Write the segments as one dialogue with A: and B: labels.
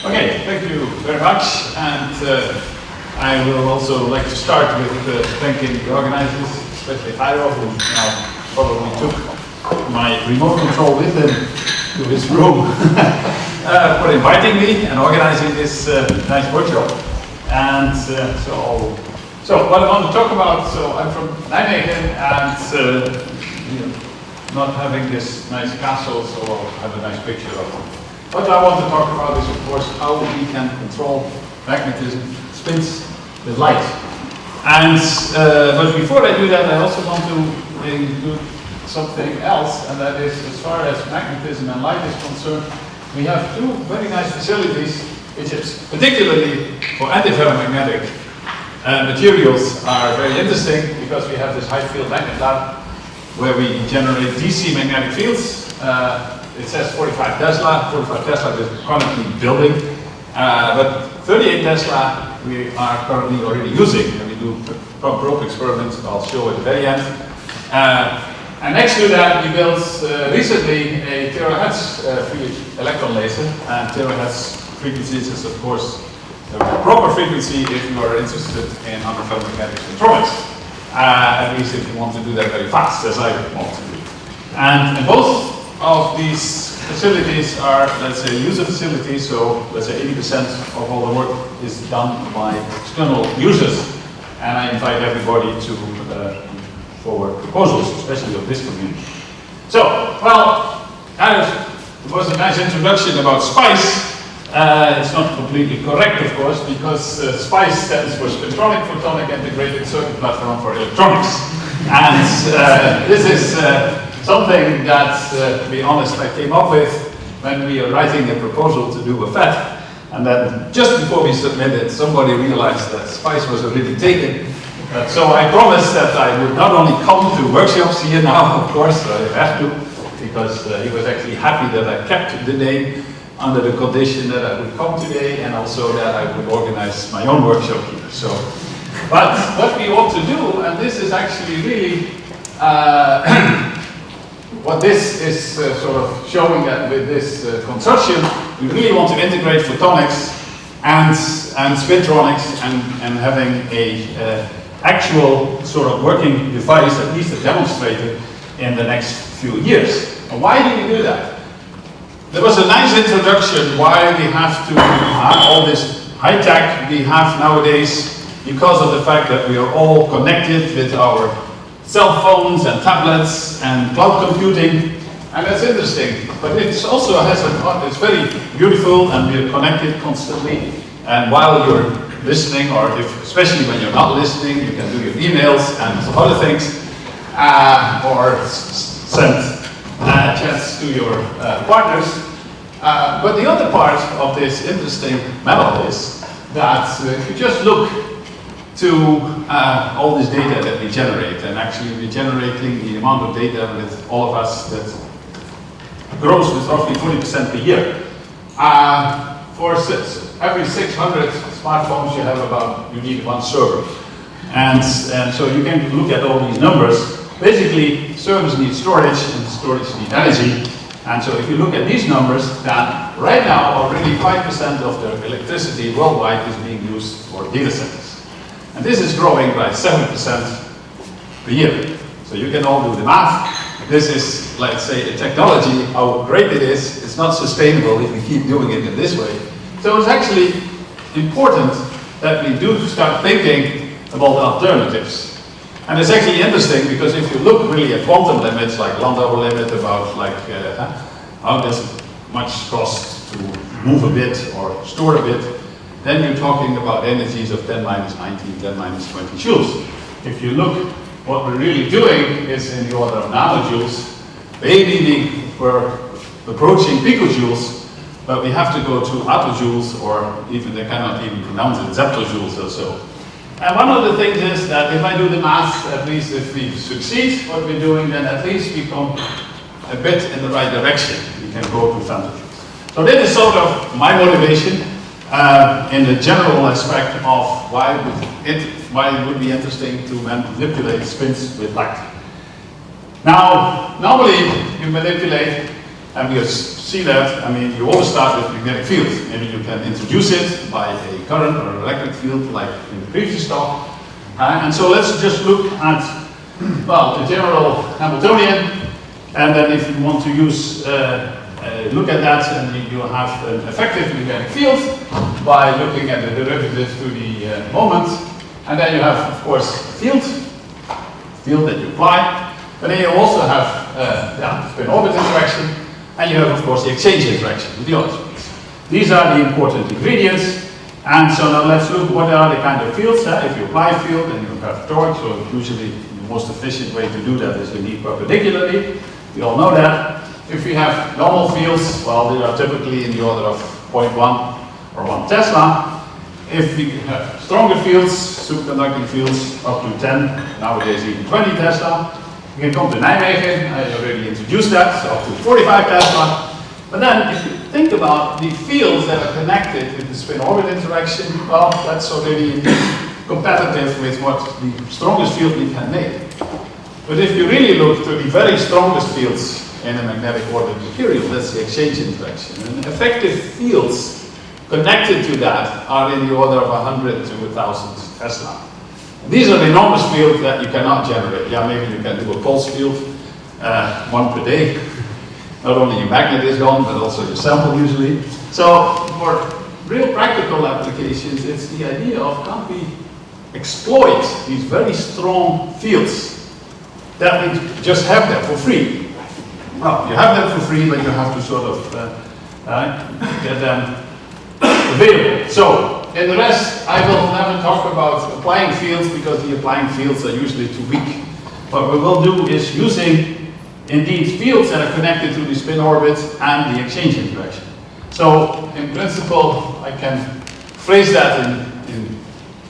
A: Okay, thank you very much, and I will also like to start with thanking the organizers, especially Theo, who now probably took my remote control with him to his room, for inviting me and organizing this nice workshop. And so what I want to talk about, so I'm from Nijmegen, and not having this nice castle, so I'll have a nice picture of it. What I want to talk about is, of course, how we can control magnetism, spins, with light. And but before I do that, I also want to include something else, and that is, as far as magnetism and light is concerned, we have two very nice facilities, which is particularly for antiferromagnetic materials are very interesting, because we have this high field magnet lab where we generate DC magnetic fields. It says 45 Tesla. 45 Tesla is currently building, but 38 Tesla we are currently already using, and we do probe experiments I'll show at the very end. And next to that, we built recently a terahertz electron laser, and terahertz frequencies is, of course, the proper frequency if you are interested in Antiferromagnetic Spintronics, at least if you want to do that very fast, as I want to do. And both of these facilities are, let's say, user facilities, so let's say 80% of all the work is done by external users, and I invite everybody to forward proposals, especially of this community. So, well, that was a nice introduction about SPICE. It's not completely correct, of course, because SPICE stands for Spintronic Photonic Integrated Circuit Platform for Electronics. And this is something that, to be honest, I came up with when we were writing a proposal to do a FET. And then just before we submitted, somebody realized that SPICE was already taken. So I promised that I would not only come to workshops here now, of course, I have to, because he was actually happy that I kept the name under the condition that I would come today, and also that I would organize my own workshop here. So, but what we ought to do, and this is actually really what this is sort of showing that with this consortium, we really want to integrate photonics and spintronics and having a actual sort of working device, at least a demonstrator, in the next few years. And why do we do that? There was a nice introduction why we have to have all this high tech we have nowadays, because of the fact that we are all connected with our cell phones and tablets and cloud computing, and that's interesting. But it also has it's very beautiful, and we're connected constantly. And while you're listening, or especially when you're not listening, you can do your emails and other things, or send chats to your partners. But the other part of this interesting medal is that if you just look to all this data that we generate, and actually we're generating the amount of data with all of us that grows with roughly 40% per year. For every 600 smartphones you need one server. And so you can look at all these numbers. Basically, servers need storage, and storage need energy. And so if you look at these numbers, then right now already 5% of the electricity worldwide is being used for data centers. And this is growing by 7% per year. So you can all do the math. This is, let's say, a technology, how great it is. It's not sustainable if we keep doing it in this way. So it's actually important that we do start thinking about alternatives. And it's actually interesting, because if you look really at quantum limits, like Landau limit, about like how does it much cost to move a bit or store a bit, then you're talking about energies of 10 minus 19, 10 minus 20 joules. If you look, what we're really doing is in the order of nanojoules. Maybe we're approaching picojoules, but we have to go to attojoules, or even, they cannot even pronounce it, zeptojoules or so. And one of the things is that if I do the math, at least if we succeed what we're doing, then at least we come a bit in the right direction. We can go to femtosecond. So this is sort of my motivation in the general aspect of why it would be interesting to manipulate spins with light. Now, normally you manipulate And we see that, I mean, you always start with magnetic field. Maybe you can introduce it by a current or an electric field like in the previous talk. And so let's just look at, well, the general Hamiltonian. And then if you want to use, look at that, and you have an effective magnetic field by looking at the derivative to the moment. And then you have, of course, field that you apply. But then you also have spin-orbit interaction, and you have, of course, the exchange interaction with the other speeds. These are the important ingredients. And so now let's look what are the kind of fields. If you apply a field, then you have torque. So usually the most efficient way to do that is indeed perpendicularly. We all know that. If we have normal fields, well, they are typically in the order of 0.1 or 1 Tesla. If we have stronger fields, superconducting fields, up to 10, nowadays even 20 Tesla. You can come to Nijmegen, I already introduced that, so up to 45 Tesla. But then, if you think about the fields that are connected with the spin-orbit interaction, well, that's already competitive with what the strongest field we can make. But if you really look to the very strongest fields in a magnetic ordered material, that's the exchange interaction. And effective fields connected to that are in the order of 100 to 1,000 Tesla. And these are the enormous fields that you cannot generate. Yeah, maybe you can do a pulse field, one per day. Not only your magnet is gone, but also your sample usually. So for real practical applications, it's the idea of can't we exploit these very strong fields that we just have them for free. Well, you have them for free, but you have to sort of get them available. So, in the rest, I will never talk about applying fields because the applying fields are usually too weak. What we will do is using, indeed, fields that are connected to the spin orbit and the exchange interaction. So, in principle, I can phrase that in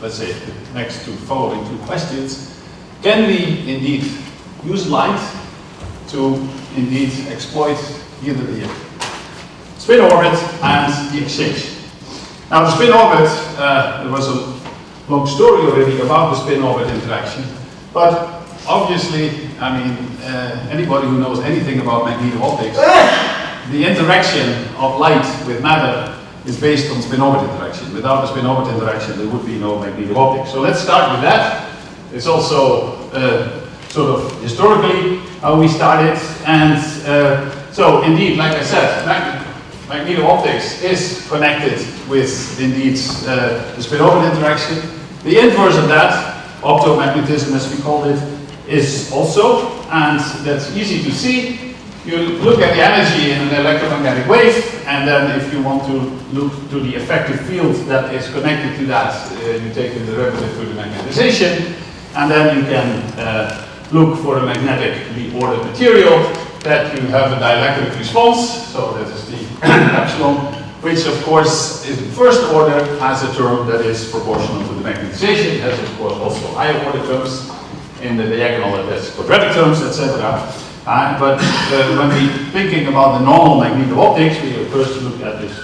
A: let's say, the next following two questions. Can we indeed use light to indeed exploit either the spin orbit and the exchange? Now the spin orbit, there was a long story already about the spin orbit interaction, but obviously, I mean, anybody who knows anything about magneto-optics, the interaction of light with matter is based on spin orbit interaction. Without the spin orbit interaction, there would be no magneto-optics. So let's start with that. It's also sort of historically how we started, and so indeed, like I said, magneto-optics is connected with, indeed, the spin-orbit interaction. The inverse of that, opto-magnetism as we call it, is also, and that's easy to see. You look at the energy in an electromagnetic wave, and then if you want to look to the effective field that is connected to that, you take the derivative to the magnetization, and then you can look for a magnetically ordered material that you have a dielectric response, so that is the epsilon, which of course is in first order has a term that is proportional to the magnetization. It has of course also higher order terms in the diagonal, that has quadratic terms, etc. But when we're thinking about the normal magneto-optics, we first look at this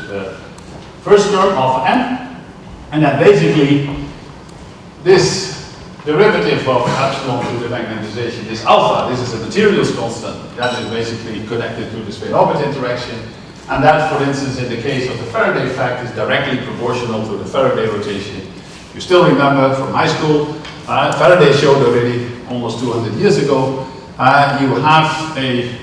A: first term, alpha n, and then basically this derivative of epsilon to the magnetization, this alpha, this is a materials constant, that is basically connected to the spin-orbit interaction, and that, for instance, in the case of the Faraday effect, is directly proportional to the Faraday rotation. You still remember from high school, Faraday showed already almost 200 years ago, you have a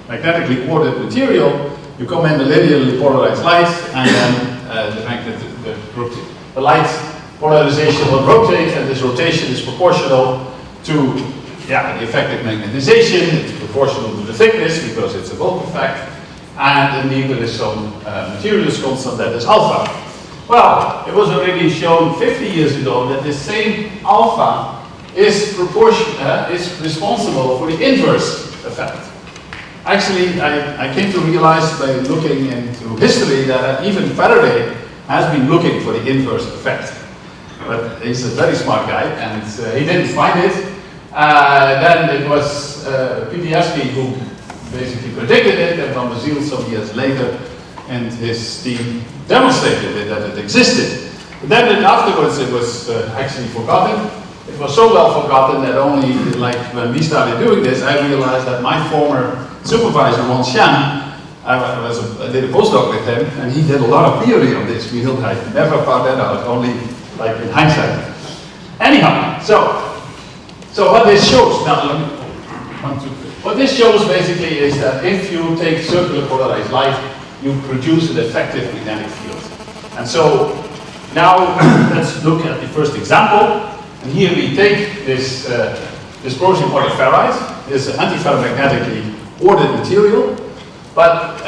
A: magnetically ordered material, you come in the linearly polarized light, and then the light polarization will rotate, and this rotation is proportional to the effective magnetization. It's proportional to the thickness because it's a bulk effect, and indeed there is some materials constant that is alpha. Well, it was already shown 50 years ago that the same alpha is responsible for the inverse effect. Actually, I came to realize by looking into history that even Faraday has been looking for the inverse effect. But he's a very smart guy, and he didn't find it. Then it was PTSD who basically predicted it, and Van der Ziel some years later, and his team demonstrated it, that it existed. But then afterwards it was actually forgotten. It was so well forgotten that only like when we started doing this, I realized that my former supervisor, Ron Shan, I did a postdoc with him, and he did a lot of theory on this. We never found that out, only like in hindsight. Anyhow, so what this shows, now let me, what this shows basically is that if you take circular polarized light, you produce an effective magnetic field. And so now let's look at the first example. And here we take this dysprosium orthoferrite, this antiferromagnetically ordered material, but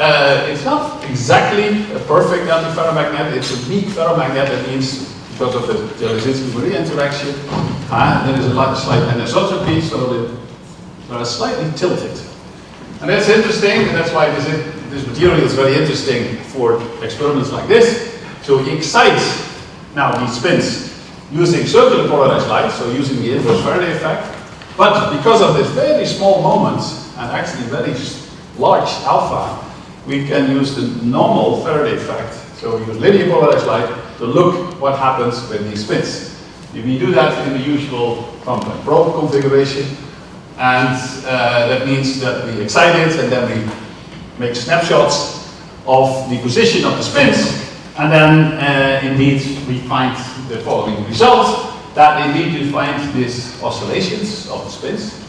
A: it's not exactly a perfect antiferromagnet. It's a weak ferromagnet. That means because of the Theo Rasing interaction, there is a slight anisotropy, so they are slightly tilted. And that's interesting, and that's why this material is very interesting for experiments like this. So we excite now these spins using circular polarized light, so using the inverse Faraday effect. But because of this very small moment, and actually very large alpha, we can use the normal Faraday effect. So we use linear polarized light to look what happens with these spins. We do that in the usual compact probe configuration, and that means that we excite it and then we make snapshots of the position of the spins, and then indeed we find the following result, that indeed you find these oscillations of the spins.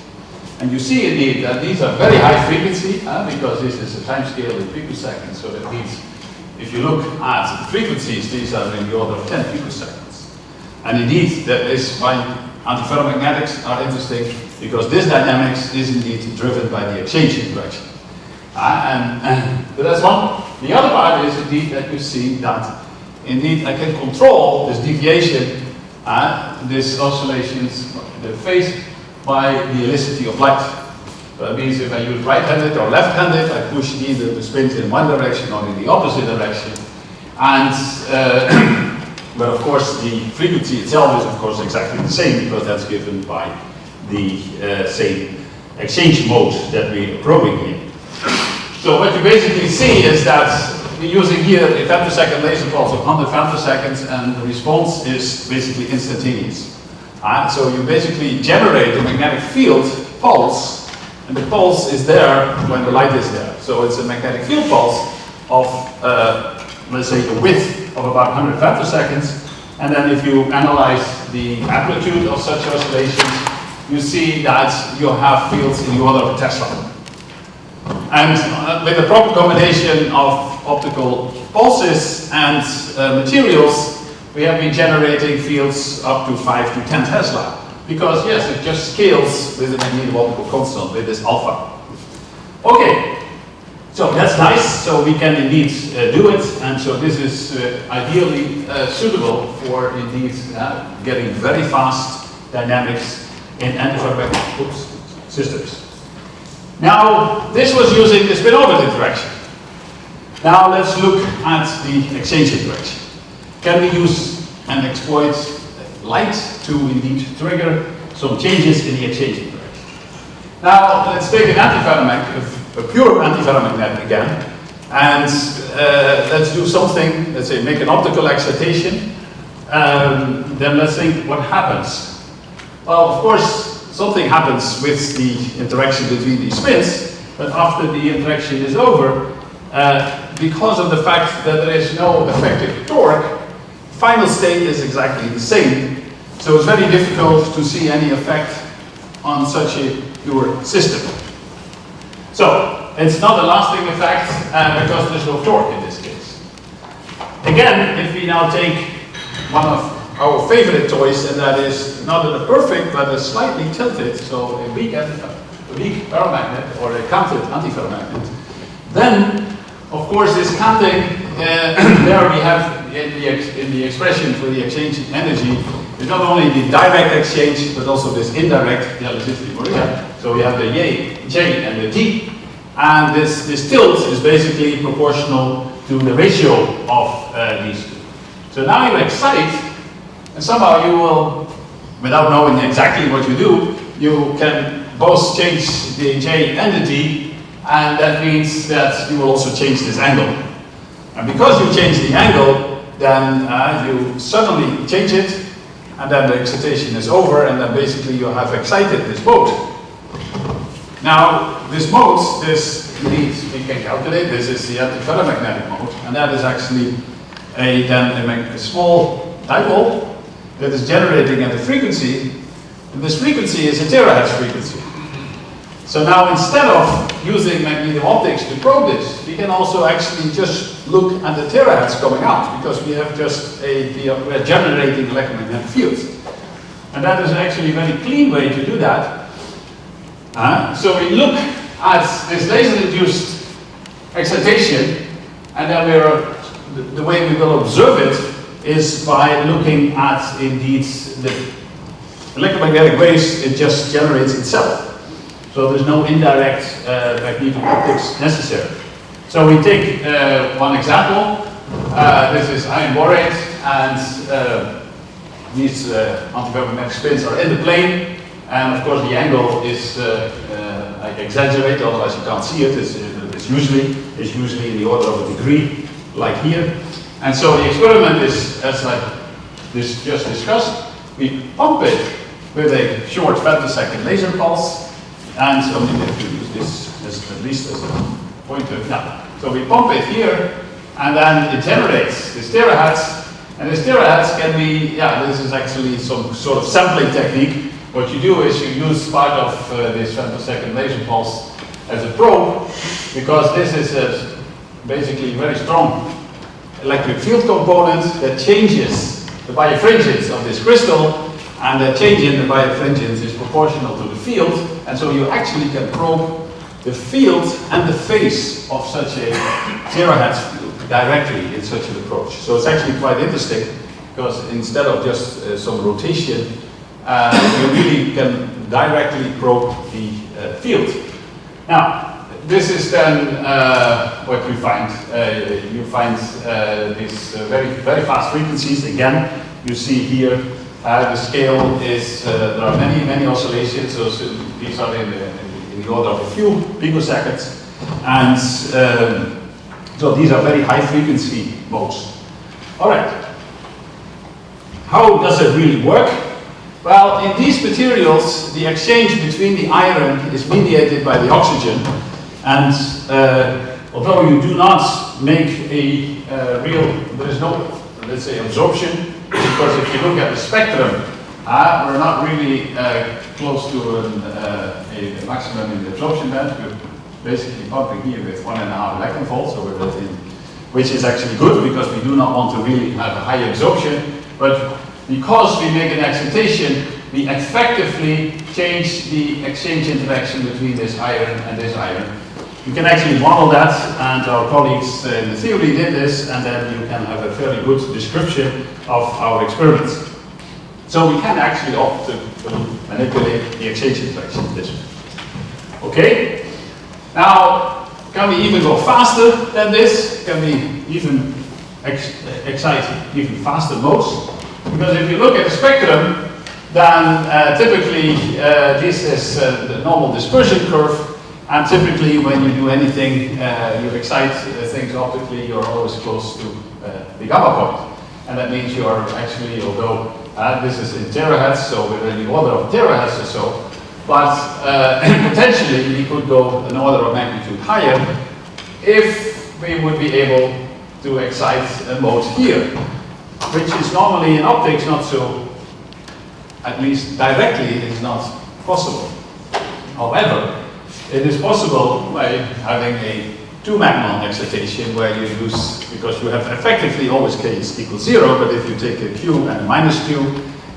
A: And you see indeed that these are very high frequency, because this is a time scale in picoseconds, so that means if you look at the frequencies, these are in the order of 10 picoseconds. And indeed, that is why antiferromagnetics are interesting, because this dynamics is indeed driven by the exchange interaction. But that's one. The other part is indeed that you see that indeed I can control this deviation, these oscillations, the phase, by the helicity of light. So that means if I use right-handed or left-handed, I push either the spins in one direction or in the opposite direction. And but of course the frequency itself is of course exactly the same, because that's given by the same exchange mode that we are probing here. So what you basically see is that we're using here a femtosecond laser pulse of 100 femtoseconds, and the response is basically instantaneous. So you basically generate a magnetic field pulse, and the pulse is there when the light is there. So it's a magnetic field pulse of, let's say, a width of about 100 femtoseconds. And then if you analyze the amplitude of such oscillations, you see that you have fields in the order of a Tesla. And with the proper combination of optical pulses and materials, we have been generating fields up to 5 to 10 Tesla. Because yes, it just scales with the Magneto-optical constant, with this alpha. Okay, so that's nice. So we can indeed do it. And so this is ideally suitable for indeed getting very fast dynamics in antiferromagnetic systems. Now, this was using the spin-orbit interaction. Now let's look at the exchange interaction. Can we use and exploit light to indeed trigger some changes in the exchange interaction? Now, let's take an antiferromagnet, a pure antiferromagnet again, and let's do something, let's say make an optical excitation. Then let's think what happens. Well, of course, something happens with the interaction between these spins, but after the interaction is over, because of the fact that there is no effective torque, final state is exactly the same. So it's very difficult to see any effect on such a pure system. So it's not a lasting effect because there's no torque in this case. Again, if we now take one of our favorite toys, and that is not a perfect but a slightly tilted, so a weak ferromagnet or a canted antiferromagnet, then of course this canting, there we have in the expression for the exchange energy is not only the direct exchange but also this indirect Maria. So we have the J and the D, and this tilt is basically proportional to the ratio of these two. So now you excite, and somehow you will, without knowing exactly what you do, you can both change the J and the D, and that means that you will also change this angle. And because you change the angle, then you suddenly change it, and then the excitation is over, and then basically you have excited this mode. Now, this mode, this indeed, we can calculate. This is the antiferromagnetic mode, and that is actually a small dipole that is generating at a frequency, and this frequency is a terahertz frequency. So now, instead of using magneto-optics to probe this, we can also actually just look at the terahertz coming out, because we have just we are generating electromagnetic fields. And that is actually a very clean way to do that. So we look at this laser-induced excitation, and then the way we will observe it is by looking at, indeed, the electromagnetic waves it just generates itself. So there's no indirect magneto-optics necessary. So we take one example. This is iron borate, and these antiferromagnetic spins are in the plane, and of course the angle is I exaggerate, otherwise you can't see it. It's usually in the order of a degree, like here. And so the experiment is, as I just discussed, we pump it with a short femtosecond laser pulse, and so we have to use this at least as a pointer. Yeah. So we pump it here, and then it generates this terahertz. And this terahertz can be, this is actually some sort of sampling technique. What you do is you use part of this femtosecond laser pulse as a probe, because this is basically a very strong electric field component that changes the birefringence of this crystal, and that change in the birefringence is proportional to the field, and so you actually can probe the field and the phase of such a terahertz field directly in such an approach. So it's actually quite interesting, because instead of just some rotation, you really can directly probe the field. Now, this is then what you find. You find these very fast frequencies. Again, you see here the scale is, there are many oscillations, so these are in the order of a few picoseconds. And so these are very high frequency modes. All right. How does it really work? Well, in these materials, the exchange between the iron is mediated by the oxygen. And although you do not make a there is no, let's say, absorption, because if you look at the spectrum, we're not really close to a maximum in the absorption band. We're basically pumping here with 1.5 electron volts, so which is actually good, because we do not want to really have a high absorption. But because we make an excitation, we effectively change the exchange interaction between this iron and this iron. You can actually model that, and our colleagues in the theory did this, and then you can have a fairly good description of our experiments. So we can actually opt to manipulate the exchange interaction this way. Okay? Now, can we even go faster than this? Can we even excite even faster modes? Because if you look at the spectrum, then typically this is the normal dispersion curve. And typically, when you do anything, you excite things optically, you're always close to the gamma point. And that means you are actually, although this is in terahertz, so we're in the order of terahertz or so, but potentially we could go an order of magnitude higher if we would be able to excite a mode here, which is normally in optics not so, at least directly, it is not possible. However, it is possible by having a 2-magnon excitation where you use, because you have effectively always k is equals 0, but if you take a q and a minus q,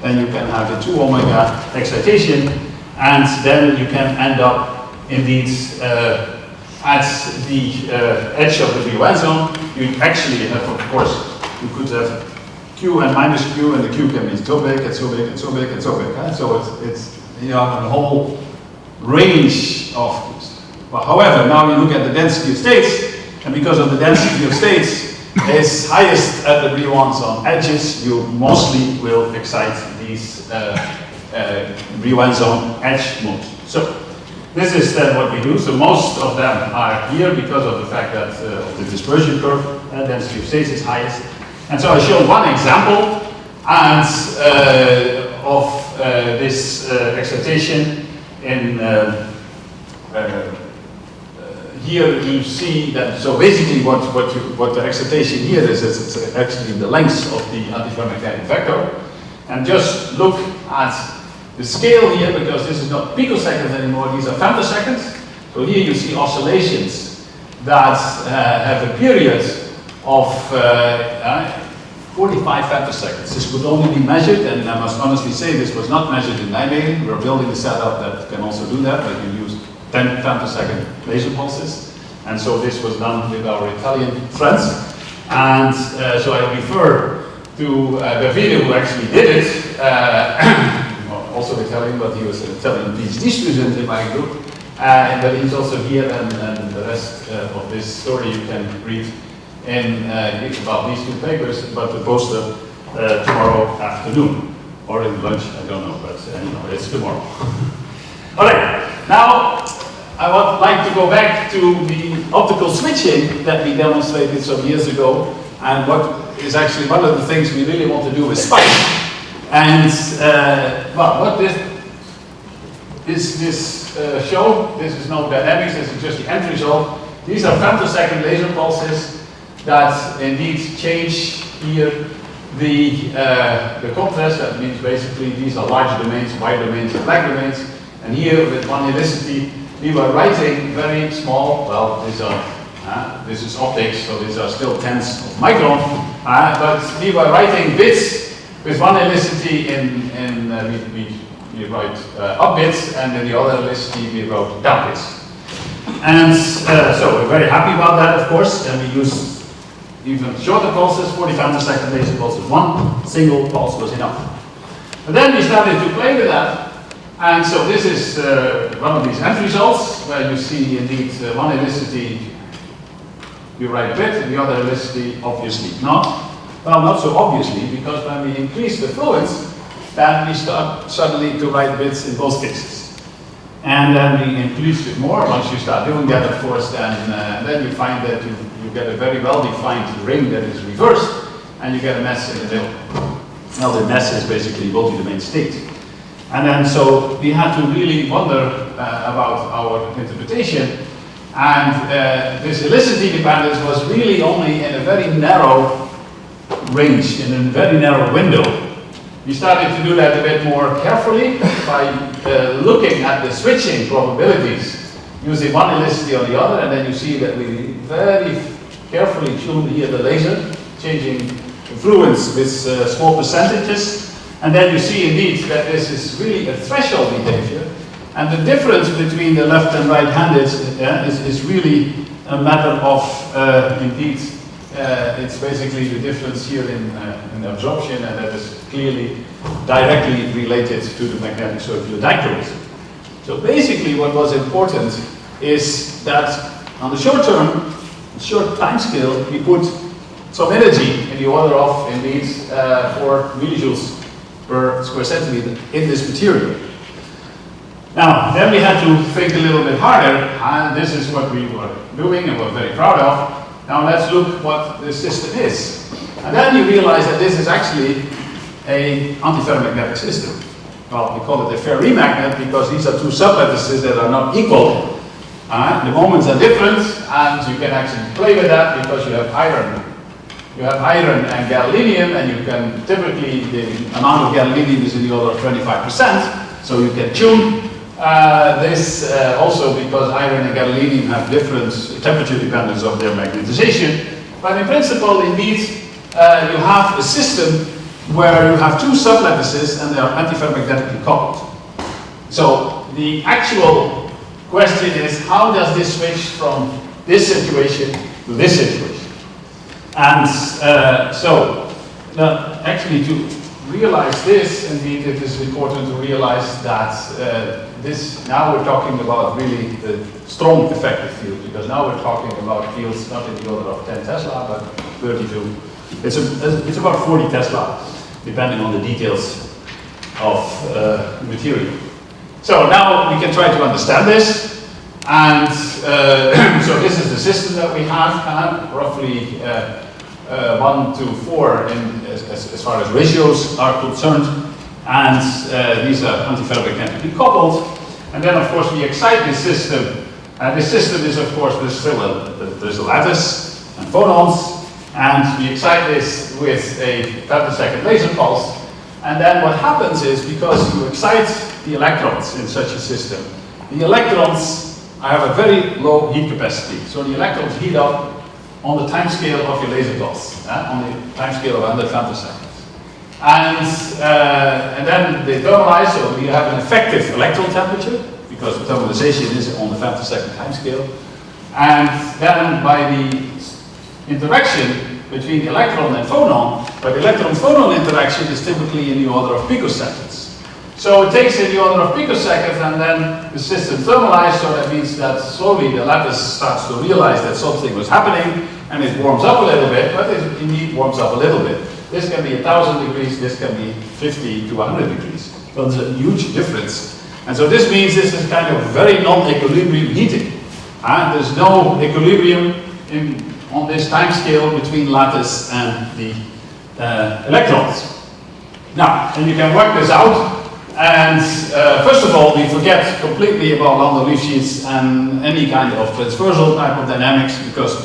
A: then you can have a 2 omega excitation, and then you can end up indeed at the edge of the BON zone. You actually have, of course, you could have q and minus q, and the q can be so big and so big and so big and so big. Right? So it's you have a whole range of things. But however, now you look at the density of states, and because of the density of states is highest at the BON zone edges, you mostly will excite these BON zone edge modes. So this is then what we do. So most of them are here because of the fact that of the dispersion curve, density of states is highest. And so I showed one example and of this excitation in here you see that, so basically what the excitation here is it's actually the length of the antiferromagnetic vector. And just look at the scale here, because this is not picoseconds anymore, these are femtoseconds. So here you see oscillations that have a period of 45 femtoseconds. This could only be measured, and I must honestly say this was not measured in Nijmegen. We're building a setup that can also do that, but you use 10 femtosecond laser pulses. And so this was done with our Italian friends. And so I refer to DyFeo, who actually did it, also Italian, but he was an Italian PhD student in my group. But he's also here, and the rest of this story you can read in about these two papers, but the poster tomorrow afternoon, or in lunch, I don't know, but anyway, it's tomorrow. All right, now I would like to go back to the optical switching that we demonstrated some years ago, and what is actually one of the things we really want to do with SPICE. And well, what this show, this is no dynamics, this is just the end result. These are femtosecond laser pulses that indeed change here the contrast. That means basically these are large domains, white domains, and black domains. And here with one helicity, we were writing very small, well, these are, this is optics, so these are still tenths of micron, but we were writing bits with one helicity we write up bits, and in the other helicity we wrote down bits. And so we're very happy about that, of course, and we use even shorter pulses, 40 femtosecond laser pulses. One single pulse was enough. And then we started to play with that. And so this is one of these end results, where you see indeed one helicity, we write a bit, and the other helicity obviously not. Well, not so obviously, because when we increase the fluence, then we start suddenly to write bits in both cases. And then we increase it more. Once you start doing that, of course, then you find that you get a very well-defined ring that is reversed, and you get a mess in the middle. Now the mess is basically multi-domain state. And then so we had to really wonder about our interpretation, and this helicity dependence was really only in a very narrow range, in a very narrow window. We started to do that a bit more carefully by looking at the switching probabilities using one helicity on the other, and then you see that we very carefully tuned here the laser, changing influence with small percentages, and then you see indeed that this is really a threshold behavior, and the difference between the left and right handed is really a matter of indeed it's basically the difference here in absorption, and that is clearly directly related to the magnetic circular dichroism. So basically what was important is that on the short term, short time scale, we put some energy in the order of indeed 4 millijoules per square centimeter in this material. Now, then we had to think a little bit harder, and this is what we were doing and we're very proud of. Now let's look what the system is. And then you realize that this is actually an antiferromagnetic system. Well, we call it a ferrimagnet because these are two sublattices that are not equal. The moments are different, and you can actually play with that because you have iron. You have iron and gadolinium, and you can typically, the amount of gadolinium is in the order of 25%, so you can tune this also because iron and gadolinium have different temperature dependence of their magnetization. But in principle, indeed, you have a system where you have two sublattices and they are antiferromagnetically coupled. So the actual question is, how does this switch from this situation to this situation? And so actually to realize this, indeed it is important to realize that now we're talking about really the strong effective field, because now we're talking about fields not in the order of 10 Tesla, but 32. It's about 40 Tesla, depending on the details of the material. So now we can try to understand this, and so this is the system that we have, roughly 1 to 4 as far as ratios are concerned, and these are antiferromagnetically coupled. And then of course we excite this system And this system is, of course, there's a lattice and phonons, and we excite this with a femtosecond laser pulse. And then what happens is, because you excite the electrons in such a system, the electrons have a very low heat capacity. So the electrons heat up on the time scale of your laser pulse, on the time scale of 100 femtoseconds. And then they thermalize, so you have an effective electron temperature, because the thermalization is on the femtosecond time scale. And then by the interaction between the electron and phonon, but the electron-phonon interaction is typically in the order of picoseconds. So it takes in the order of picoseconds, and then the system thermalizes, so that means that slowly the lattice starts to realize that something was happening, and it warms up a little bit, but it indeed warms up a little bit. This can be 1,000 degrees, this can be 50 to 100 degrees. So there's a huge difference. And so this means this is kind of very non-equilibrium heating. There's no equilibrium on this time scale between lattice and the electrons. Now, and you can work this out. And first of all, we forget completely about Landau leaf sheets and any kind of transversal type of dynamics, because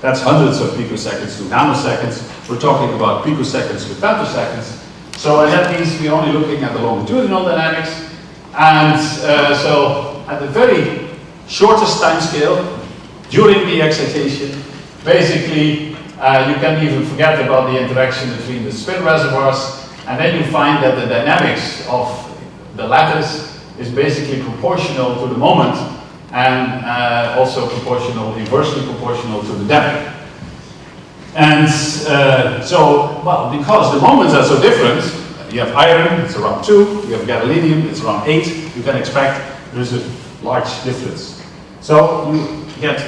A: that's hundreds of picoseconds to nanoseconds. We're talking about picoseconds to femtoseconds. So that means we're only looking at the longitudinal dynamics. And so at the very shortest time scale, during the excitation, basically you can even forget about the interaction between the spin reservoirs, and then you find that the dynamics of the lattice is basically proportional to the moment, and also inversely proportional to the depth. And so, well, because the moments are so different, you have iron, it's around 2, you have gadolinium, it's around 8, you can expect there's a large difference. So you get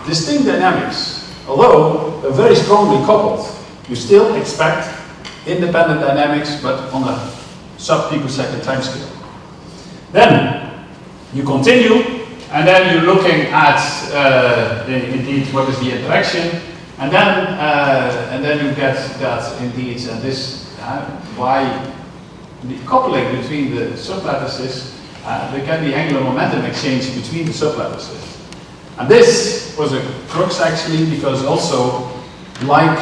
A: distinct dynamics, although they're very strongly coupled. You still expect independent dynamics, but on a sub-picosecond time scale. Then you continue, and then you're looking at indeed what is the interaction, and then you get that indeed, and this why the coupling between the sublattices, there can be angular momentum exchange between the sublattices. And this was a crux actually, because also, like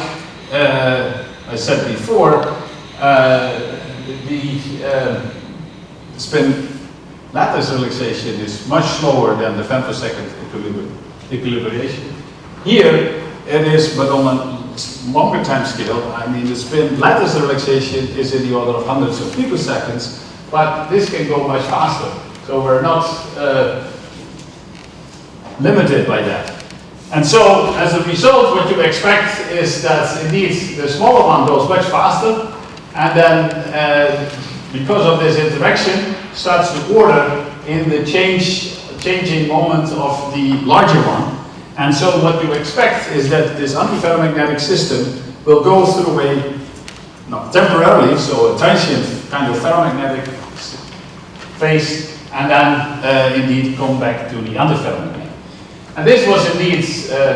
A: I said before, the spin lattice relaxation is much slower than the femtosecond equilibration. Here it is, but on a longer time scale. I mean, the spin lattice relaxation is in the order of hundreds of picoseconds, but this can go much faster. So we're not limited by that. And so, as a result, what you expect is that indeed the smaller one goes much faster, and then because of this interaction, starts to order in the changing moment of the larger one. And so what you expect is that this antiferromagnetic system will go through temporarily, so a transient kind of ferromagnetic phase, and then indeed come back to the antiferromagnetic. And this was indeed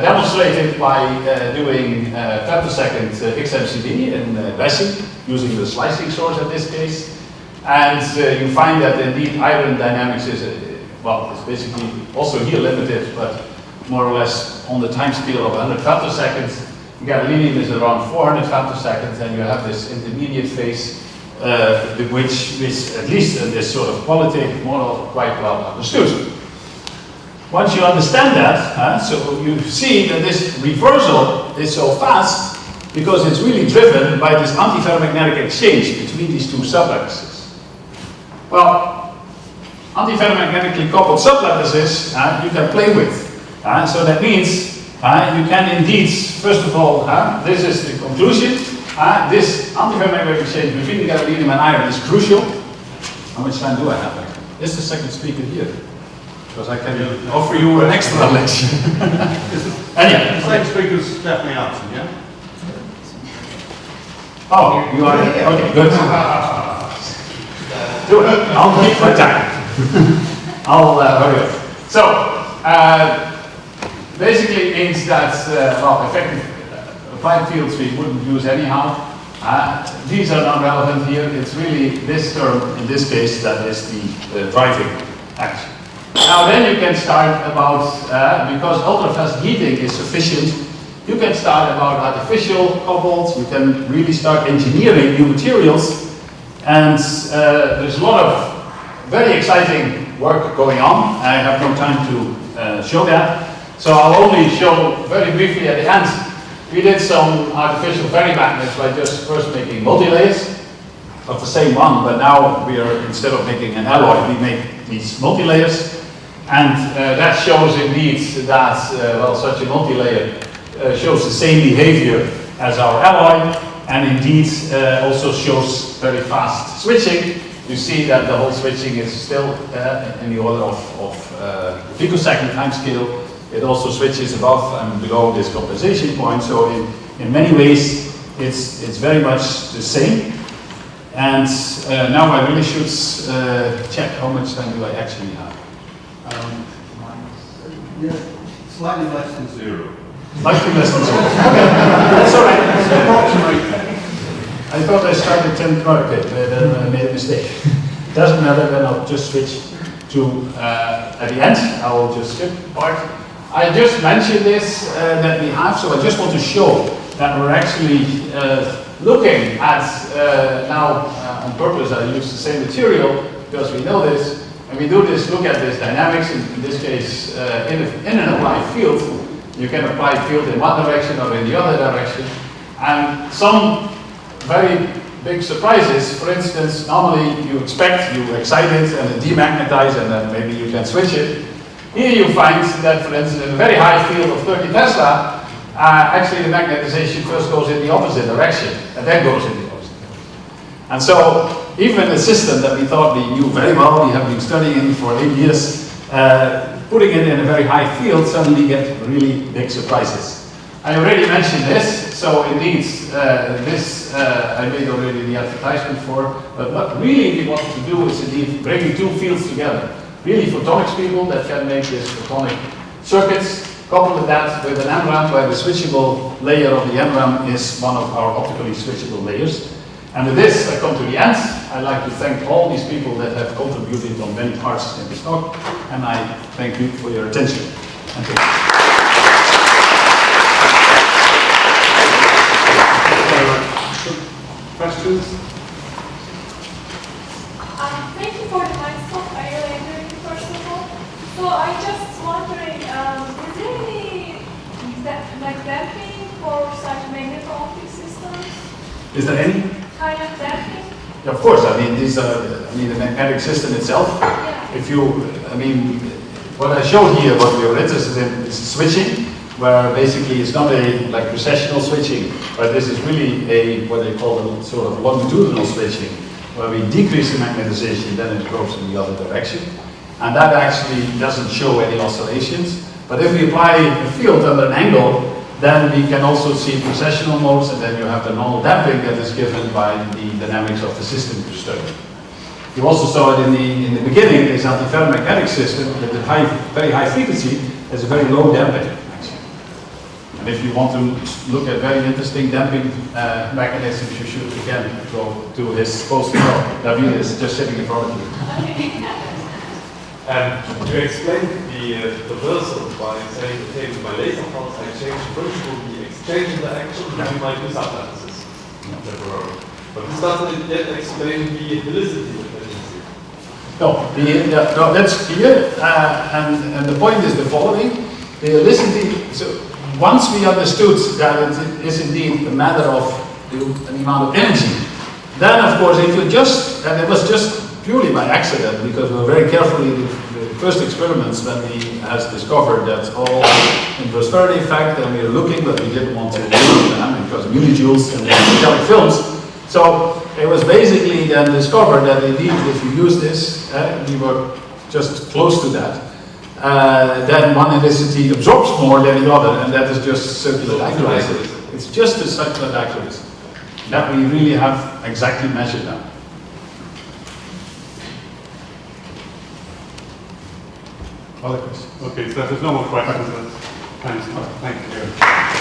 A: demonstrated by doing femtosecond XMCD in Rasing, using the slicing source in this case. And you find that indeed iron dynamics is, it's basically also here limited, but more or less on the time scale of 100 femtoseconds. Gadolinium is around 400 femtoseconds, and you have this intermediate phase, which is, at least in this sort of qualitative model, quite well understood. Once you understand that, so you see that this reversal is so fast because it's really driven by this antiferromagnetic exchange between these two sublattices. Well, antiferromagnetically coupled sublattices you can play with. So that means you can indeed, first of all, this is the conclusion. This antiferromagnetic exchange between gadolinium and iron is crucial. How much time do I have? Is the second speaker here? Because I can offer you an extra lecture. Anyhow,
B: the second speaker's definitely answering, yeah?
A: Oh, you are here? Okay, good. Do it. I'll keep my time. I'll hurry up. So, basically it means that, effective applied fields we wouldn't use anyhow. These are not relevant here. It's really this term, in this case, that is the driving action. now then you can start about, because ultrafast heating is sufficient, you can start about artificial cobalts, you can really start engineering new materials, and there's a lot of very exciting work going on. I have no time to show that, so I'll only show very briefly at the end. We did some artificial ferrimagnets by just first making multi-layers of the same one, but now we are, instead of making an alloy, we make these multi-layers, and that shows indeed that, well, such a multi-layer shows the same behavior as our alloy, and indeed also shows very fast switching. You see that the whole switching is still in the order of picosecond time scale. It also switches above and below this compensation point, so in many ways it's very much the same. And now I really should check how much time do I actually have.
B: Yeah, slightly less than 0.
A: Slightly less than 0. Okay, that's all right.
B: Approximately.
A: I thought I started 10. Okay, then I made a mistake. Doesn't matter. Then I'll just switch to at the end. I will just skip part. I just mentioned this that we have, so I just want to show that we're actually looking at now on purpose. I use the same material because we know this, and we do this. Look at this dynamics. In this case, in an applied field, you can apply field in one direction or in the other direction, and some very big surprises. For instance, normally you expect, you excite it and it demagnetize, and then maybe you can switch it. Here you find that, for instance, in a very high field of 30 Tesla, actually the magnetization first goes in the opposite direction, and then goes in the opposite direction. And so, even a system that we thought we knew very well, we have been studying for 8 years, putting it in a very high field suddenly get really big surprises. I already mentioned this, so indeed, this I made already the advertisement for, but what really we want to do is indeed bringing two fields together. Really photonics people that can make this photonic circuits, couple that with an MRAM, where the switchable layer of the MRAM is one of our optically switchable layers. And with this, I come to the end. I'd like to thank all these people that have contributed on many parts in this talk, and I thank you for your attention. Thank you.
B: Questions?
C: Thank you for the nice talk. I really enjoyed it, first of all. So I just wondering, is there any like damping for such magneto-optic systems?
A: Is there any?
C: Kind of damping?
A: Yeah, of course. I mean, these are. I mean, the magnetic system itself.
C: Yeah.
A: If you, I mean, what I showed here, what we are interested in is switching, where basically it's not a like precessional switching, but this is really a what they call a sort of longitudinal switching, where we decrease the magnetization, then it goes in the other direction, and that actually doesn't show any oscillations. But if we apply a field under an angle, then we can also see precessional modes, and then you have the normal damping that is given by the dynamics of the system you study. You also saw it in the beginning. This antiferromagnetic system with a very high frequency has a very low damping. And if you want to look at very interesting damping mechanisms, you should again go to his poster. David is just sitting in front of you.
D: You explained the reversal by saying, okay, with my laser pulse I change virtually exchange the action, and you might do substances temporarily. But this doesn't yet explain the helicity dependency.
A: No, that's clear. And the point is the following: the helicity. So once we understood that it is indeed a matter of the amount of energy, then of course if you just, and it was just purely by accident, because we were very carefully the first experiments when he has discovered that all inverse Faraday effect, and we were looking, but we didn't want to do them because of millijoules and metallic films. So it was basically then discovered that indeed if you use this, we were just close to that. Then one helicity absorbs more than the other, and that is just circular accuracy. It's just a circular accuracy that we really have exactly measured now. Other questions?
B: Okay, so if there's no more questions, thank you.